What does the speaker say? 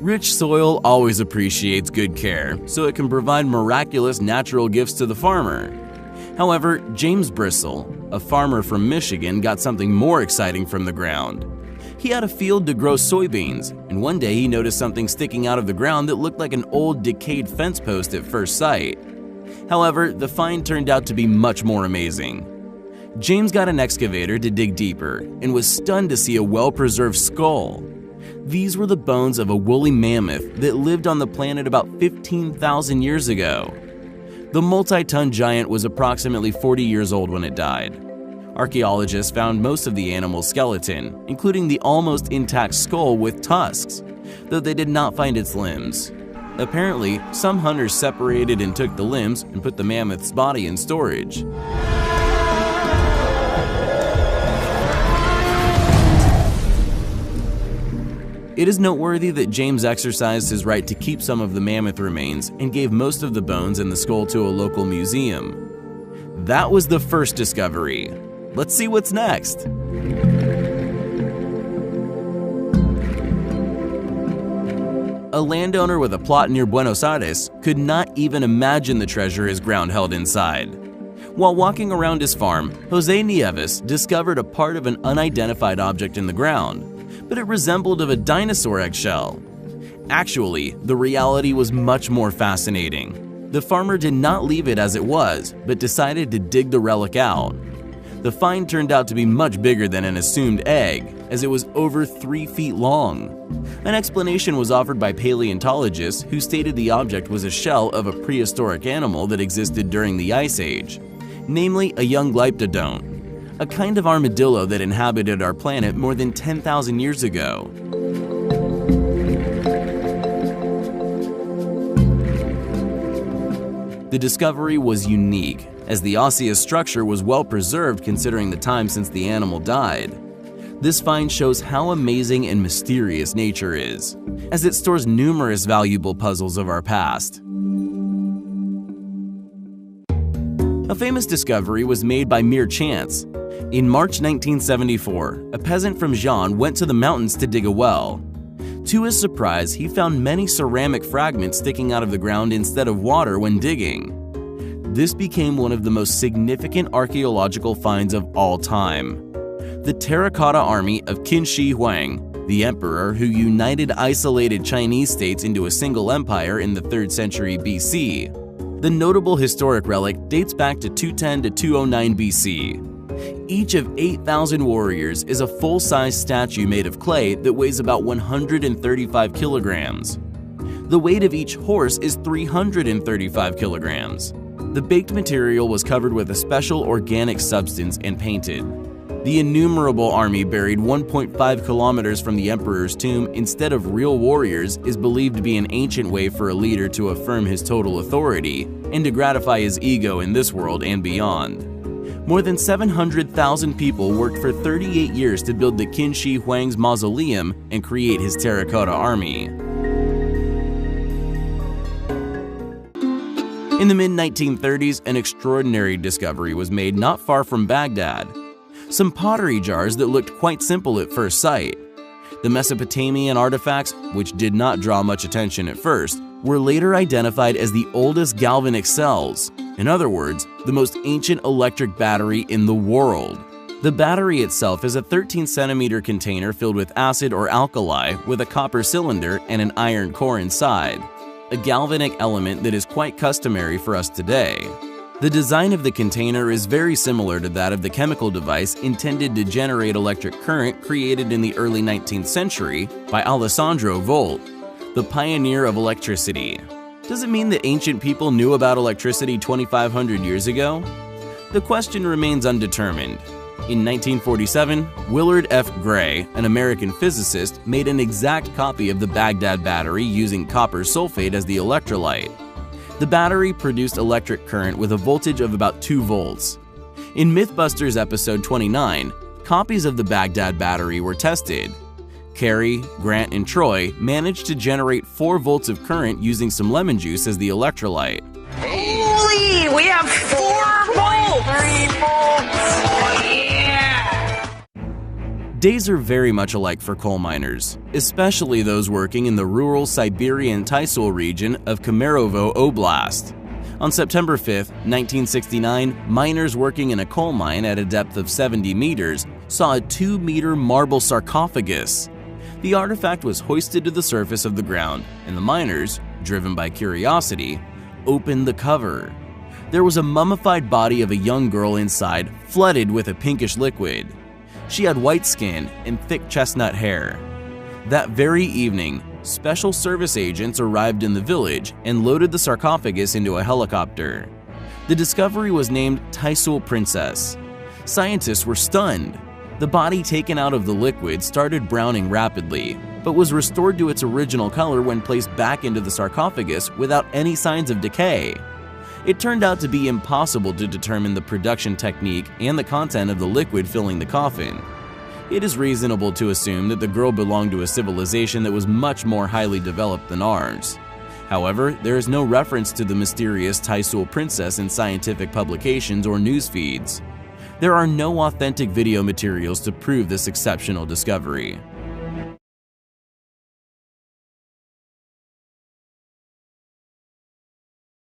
Rich soil always appreciates good care, so it can provide miraculous natural gifts to the farmer. However, James Bristol, a farmer from Michigan, got something more exciting from the ground. He had a field to grow soybeans, and one day he noticed something sticking out of the ground that looked like an old, decayed fence post at first sight. However, the find turned out to be much more amazing. James got an excavator to dig deeper and was stunned to see a well-preserved skull. These were the bones of a woolly mammoth that lived on the planet about 15,000 years ago. The multi-ton giant was approximately 40 years old when it died. Archaeologists found most of the animal's skeleton, including the almost intact skull with tusks, though they did not find its limbs. Apparently, some hunters separated and took the limbs and put the mammoth's body in storage. It is noteworthy that James exercised his right to keep some of the mammoth remains and gave most of the bones and the skull to a local museum. That was the first discovery. Let's see what's next. A landowner with a plot near Buenos Aires could not even imagine the treasure his ground held inside. While walking around his farm, Jose Nieves discovered a part of an unidentified object in the ground, but it resembled of a dinosaur eggshell. Actually, the reality was much more fascinating. The farmer did not leave it as it was, but decided to dig the relic out. The find turned out to be much bigger than an assumed egg, as it was over 3 feet long. An explanation was offered by paleontologists who stated the object was a shell of a prehistoric animal that existed during the Ice Age, namely a young glyptodont, a kind of armadillo that inhabited our planet more than 10,000 years ago. The discovery was unique, as the osseous structure was well preserved considering the time since the animal died. This find shows how amazing and mysterious nature is, as it stores numerous valuable puzzles of our past. A famous discovery was made by mere chance. In March 1974, a peasant from Jean went to the mountains to dig a well. To his surprise, he found many ceramic fragments sticking out of the ground instead of water when digging. This became one of the most significant archaeological finds of all time. The terracotta army of Qin Shi Huang, the emperor who united isolated Chinese states into a single empire in the 3rd century BC. The notable historic relic dates back to 210 to 209 BC. Each of 8,000 warriors is a full-size statue made of clay that weighs about 135 kilograms. The weight of each horse is 335 kilograms. The baked material was covered with a special organic substance and painted. The innumerable army buried 1.5 kilometers from the emperor's tomb instead of real warriors is believed to be an ancient way for a leader to affirm his total authority and to gratify his ego in this world and beyond. More than 700,000 people worked for 38 years to build the Qin Shi Huang's mausoleum and create his terracotta army. In the mid-1930s, an extraordinary discovery was made not far from Baghdad. Some pottery jars that looked quite simple at first sight. The Mesopotamian artifacts, which did not draw much attention at first, were later identified as the oldest galvanic cells. In other words, the most ancient electric battery in the world. The battery itself is a 13-centimeter container filled with acid or alkali with a copper cylinder and an iron core inside, a galvanic element that is quite customary for us today. The design of the container is very similar to that of the chemical device intended to generate electric current created in the early 19th century by Alessandro Volta, the pioneer of electricity. Does it mean that ancient people knew about electricity 2,500 years ago? The question remains undetermined. In 1947, Willard F. Gray, an American physicist, made an exact copy of the Baghdad battery using copper sulfate as the electrolyte. The battery produced electric current with a voltage of about 2 volts. In Mythbusters episode 29, copies of the Baghdad battery were tested. Carrie, Grant, and Troy managed to generate 4 volts of current using some lemon juice as the electrolyte. Holy! We have 4 volts! 3 volts! Oh, yeah! Days are very much alike for coal miners, especially those working in the rural Siberian Tysul region of Kemerovo Oblast. On September 5, 1969, miners working in a coal mine at a depth of 70 meters saw a 2-meter marble sarcophagus. The artifact was hoisted to the surface of the ground, and the miners, driven by curiosity, opened the cover. There was a mummified body of a young girl inside, flooded with a pinkish liquid. She had white skin and thick chestnut hair. That very evening, special service agents arrived in the village and loaded the sarcophagus into a helicopter. The discovery was named Tysul Princess. Scientists were stunned. The body taken out of the liquid started browning rapidly, but was restored to its original color when placed back into the sarcophagus without any signs of decay. It turned out to be impossible to determine the production technique and the content of the liquid filling the coffin. It is reasonable to assume that the girl belonged to a civilization that was much more highly developed than ours. However, there is no reference to the mysterious Tysul Princess in scientific publications or news feeds. There are no authentic video materials to prove this exceptional discovery.